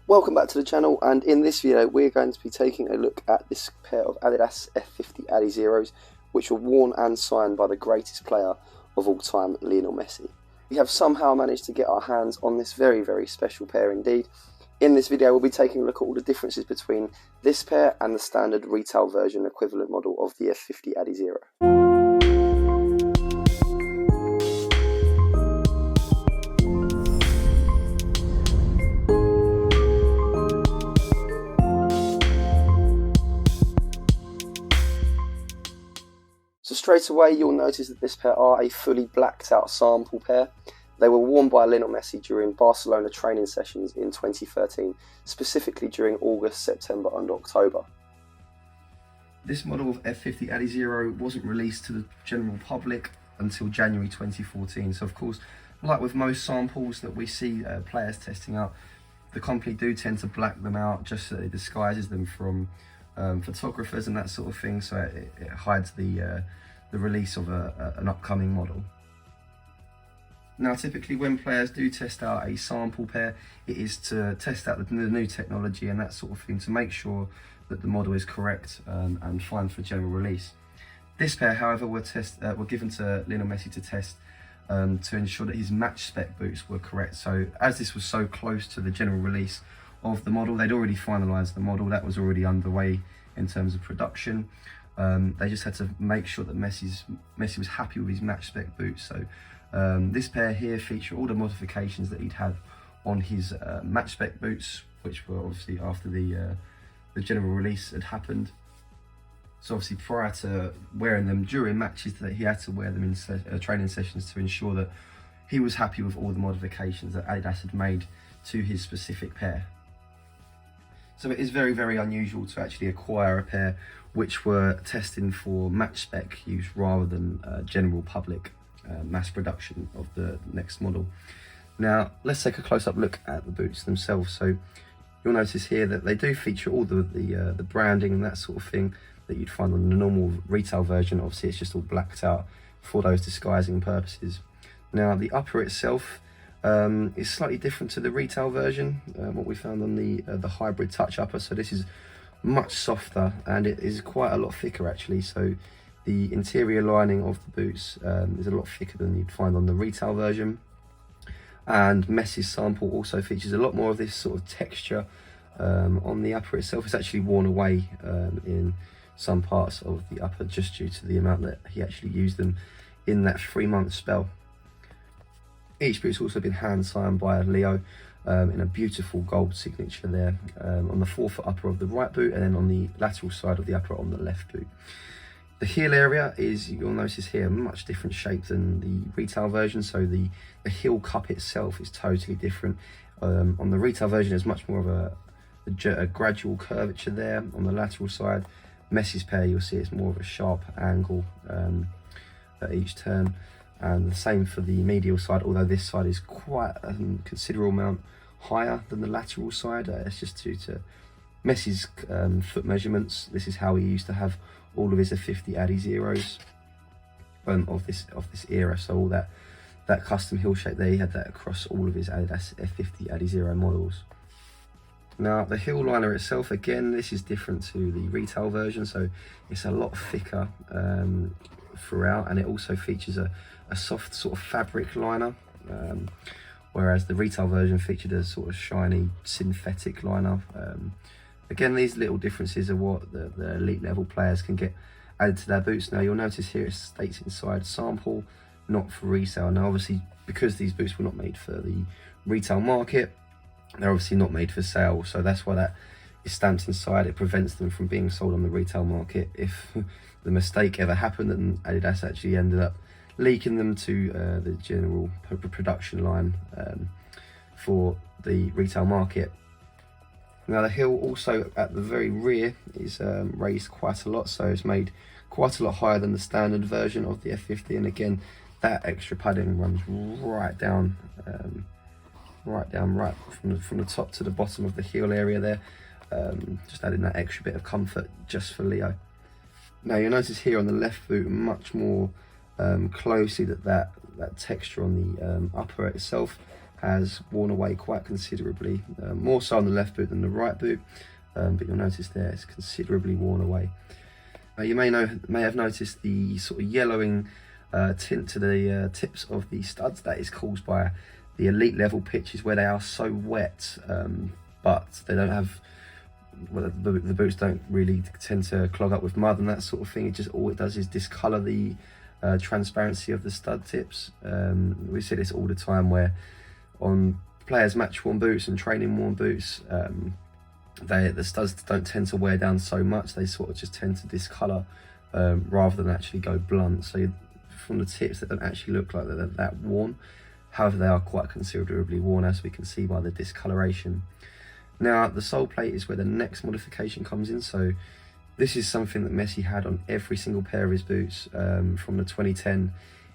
Welcome back to the channel, and in this video we're going to be taking a look at this pair of Adidas F50 Adizeros, which were worn and signed by the greatest player of all time, Lionel Messi. We have somehow managed to get our hands on this very special pair indeed. In this video we'll be taking a look at all the differences between this pair and the standard retail version equivalent model of the F50 Adizero. So straight away you'll notice that this pair are a fully blacked out sample pair. They were worn by Lionel Messi during Barcelona training sessions in 2013, specifically during August, September and October. This model of F50 Adizero wasn't released to the general public until January 2014. So of course, like with most samples that we see players testing out, the company do tend to black them out just so it disguises them from photographers and that sort of thing, so it hides the release of an upcoming model. Now typically when players do test out a sample pair, it is to test out the new technology and that sort of thing to make sure that the model is correct and fine for general release. This pair, however, were given to Lionel Messi to test to ensure that his match spec boots were correct. So as this was so close to the general release of the model, they'd already finalised the model, that was already underway in terms of production. They just had to make sure that Messi was happy with his match spec boots. So this pair here feature all the modifications that he'd have on his match spec boots, which were obviously after the general release had happened. So obviously prior to wearing them during matches, that he had to wear them in training sessions to ensure that he was happy with all the modifications that Adidas had made to his specific pair. So it is very unusual to actually acquire a pair which were testing for match spec use rather than general public mass production of the next model. Now let's take a close-up look at the boots themselves. So you'll notice here that they do feature all the branding and that sort of thing that you'd find on the normal retail version. Obviously it's just all blacked out for those disguising purposes. Now the upper itself is slightly different to the retail version, what we found on the hybrid touch upper. So this is much softer and it is quite a lot thicker actually. So the interior lining of the boots is a lot thicker than you'd find on the retail version. And Messi's sample also features a lot more of this sort of texture on the upper itself. It's actually worn away in some parts of the upper just due to the amount that he actually used them in that 3-month spell. Each boot's also been hand signed by Leo in a beautiful gold signature there on the forefoot upper of the right boot, and then on the lateral side of the upper on the left boot. The heel area is, you'll notice here, much different shape than the retail version. So the heel cup itself is totally different. On the retail version there's much more of a gradual curvature there. On the lateral side, Messi's pair, you'll see it's more of a sharp angle at each turn. And the same for the medial side, although this side is quite a considerable amount higher than the lateral side. It's just due to Messi's foot measurements. This is how he used to have all of his F50 Adizeros of this era. So all that custom heel shape there, he had that across all of his Adidas F50 Adizero models. Now the heel liner itself, again, this is different to the retail version, so it's a lot thicker throughout, and it also features a soft sort of fabric liner, whereas the retail version featured a sort of shiny synthetic liner. Again, these little differences are what the elite level players can get added to their boots. Now you'll notice here it states inside sample, not for resale. Now obviously because these boots were not made for the retail market, they're obviously not made for sale, so that's why that is stamped inside. It prevents them from being sold on the retail market if the mistake ever happened and Adidas actually ended up leaking them to the general production line for the retail market. Now the heel also at the very rear is raised quite a lot, so it's made quite a lot higher than the standard version of the F50, and again that extra padding runs right down from the top to the bottom of the heel area there, just adding that extra bit of comfort just for Leo. Now you'll notice here on the left boot much more closely that texture on the upper itself has worn away quite considerably, more so on the left boot than the right boot, but you'll notice there it's considerably worn away. You may have noticed the sort of yellowing tint to the tips of the studs. That is caused by the elite level pitches where they are so wet, but they don't have, well, the boots don't really tend to clog up with mud and that sort of thing. All it does is discolour the transparency of the stud tips. We see this all the time where on players' match worn boots and training worn boots, the studs don't tend to wear down so much. They sort of just tend to discolour rather than actually go blunt. So from the tips, that don't actually look like they're that worn. However, they are quite considerably worn, as we can see by the discoloration. Now, the sole plate is where the next modification comes in. So this is something that Messi had on every single pair of his boots from the 2010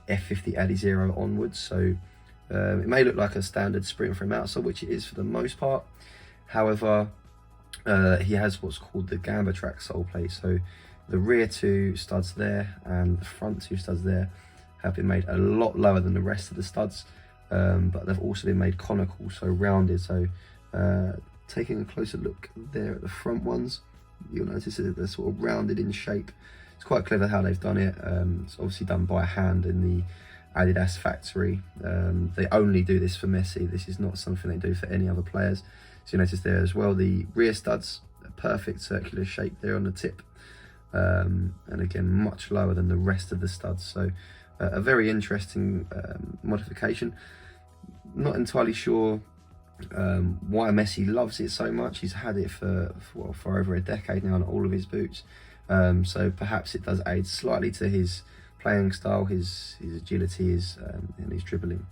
F50 Adizero onwards. So it may look like a standard sprint frame outsole, which it is for the most part. However, he has what's called the Gamba track sole plate. So the rear two studs there and the front two studs there have been made a lot lower than the rest of the studs, but they've also been made conical, so rounded. So taking a closer look there at the front ones, you'll notice that they're sort of rounded in shape. It's quite clever how they've done it. It's obviously done by hand in the Adidas factory. They only do this for Messi. This is not something they do for any other players. So you notice there as well, the rear studs, a perfect circular shape there on the tip. And again, much lower than the rest of the studs. So a very interesting modification. Not entirely sure why Messi loves it so much. He's had it for over a decade now on all of his boots. So perhaps it does aid slightly to his playing style, his agility, and his dribbling.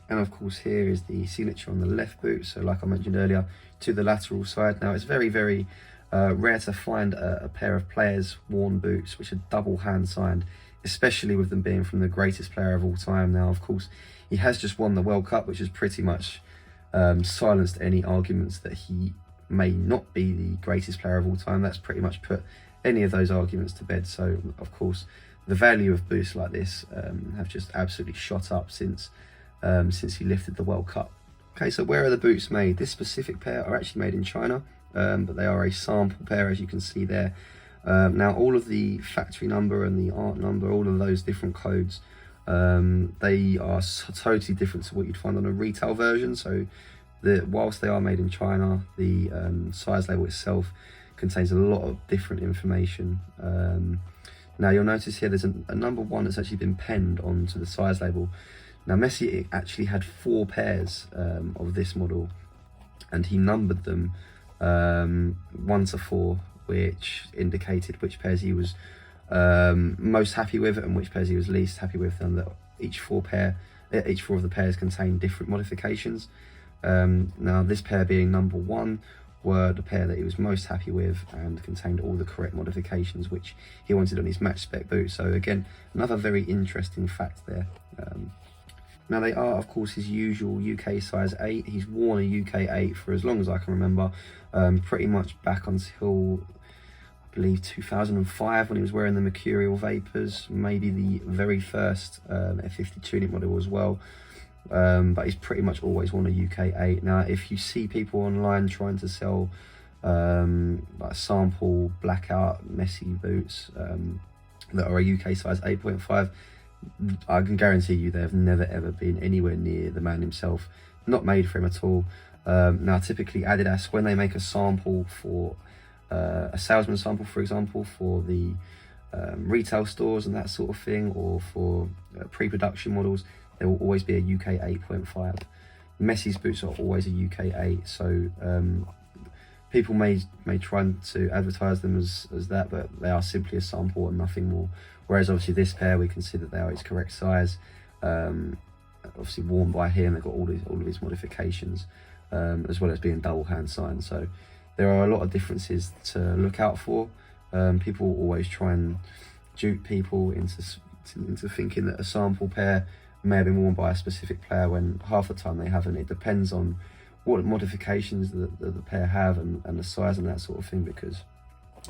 And of course, here is the signature on the left boot. So like I mentioned earlier, to the lateral side. Now it's very, very rare to find a pair of players' worn boots which are double hand signed, especially with them being from the greatest player of all time. Now, of course, he has just won the World Cup, which has pretty much silenced any arguments that he may not be the greatest player of all time. That's pretty much put any of those arguments to bed. So, of course, the value of boots like this have just absolutely shot up since he lifted the World Cup. Okay, so where are the boots made? This specific pair are actually made in China, but they are a sample pair, as you can see there. Now, all of the factory number and the art number, all of those different codes, they are totally different to what you'd find on a retail version. So whilst they are made in China, the size label itself contains a lot of different information. Now you'll notice here there's a number 1 that's actually been penned onto the size label. Now Messi actually had 4 pairs of this model, and he numbered them 1 to 4, which indicated which pairs he was most happy with and which pairs he was least happy with, and that each four of the pairs contained different modifications. Now this pair being number 1 were the pair that he was most happy with and contained all the correct modifications which he wanted on his match spec boot. So again, another very interesting fact there. Now they are of course his usual UK size 8. He's worn a UK 8 for as long as I can remember, pretty much back until I believe 2005 when he was wearing the Mercurial Vapors, maybe the very first F50 Tunic model as well. But he's pretty much always worn a UK 8. Now if you see people online trying to sell like sample blackout Messi boots that are a UK size 8.5, I can guarantee you they've never ever been anywhere near the man himself. Not made for him at all. Now typically Adidas, when they make a sample for a salesman sample, for example, for the retail stores and that sort of thing, or for pre-production models, there will always be a UK 8.5. Messi's boots are always a UK 8, so people may try to advertise them as that, but they are simply a sample and nothing more. Whereas obviously this pair, we can see that they are its correct size, obviously worn by him. They've got all of his modifications, as well as being double hand signed. So there are a lot of differences to look out for. People always try and dupe people into thinking that a sample pair may have been worn by a specific player when half the time they haven't. It depends on what modifications the pair have and the size and that sort of thing, because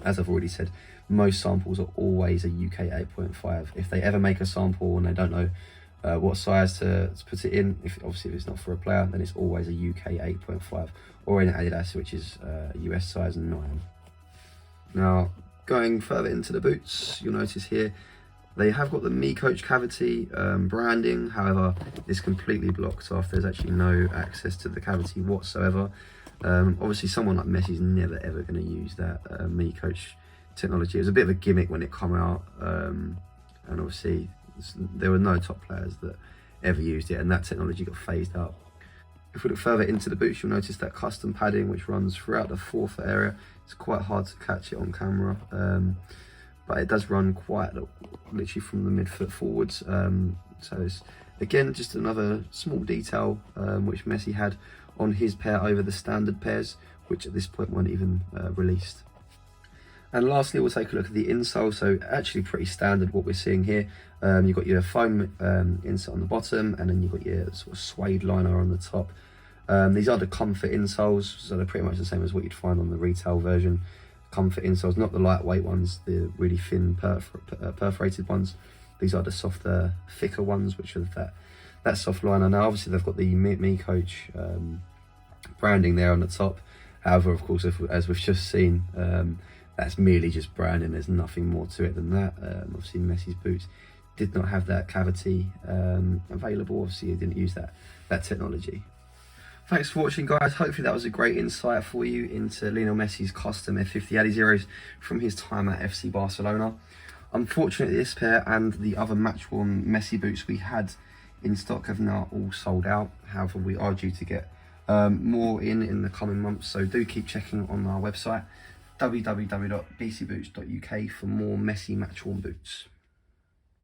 as I've already said, most samples are always a UK 8.5. If they ever make a sample and they don't know what size to put it in. Obviously if it's not for a player, then it's always a UK 8.5, or in Adidas, which is US size 9. Now, going further into the boots, you'll notice here they have got the Me Coach cavity branding. However, it's completely blocked off. There's actually no access to the cavity whatsoever. Obviously, someone like Messi's never ever going to use that Me Coach technology. It was a bit of a gimmick when it came out, and obviously there were no top players that ever used it, and that technology got phased out. If we look further into the boots, you'll notice that custom padding which runs throughout the forefoot area. It's quite hard to catch it on camera, but it does run quite literally from the midfoot forwards. So it's again just another small detail which Messi had on his pair over the standard pairs, which at this point weren't even released. And lastly, we'll take a look at the insole. So actually pretty standard what we're seeing here. You've got your foam insole on the bottom, and then you've got your sort of suede liner on the top. These are the comfort insoles, so they're pretty much the same as what you'd find on the retail version. Comfort insoles, not the lightweight ones, the really thin perforated ones. These are the softer, thicker ones, which are that soft liner. Now obviously they've got the Me Coach branding there on the top. However, of course, as we've just seen, that's merely just branding. There's nothing more to it than that. Obviously Messi's boots did not have that cavity available. Obviously he didn't use that technology. Thanks for watching, guys. Hopefully that was a great insight for you into Lionel Messi's custom F50 Adizeros from his time at FC Barcelona. Unfortunately, this pair and the other match-worn Messi boots we had in stock have now all sold out. However, we are due to get more in the coming months, so do keep checking on our website www.bcboots.uk for more Messi match-worn boots.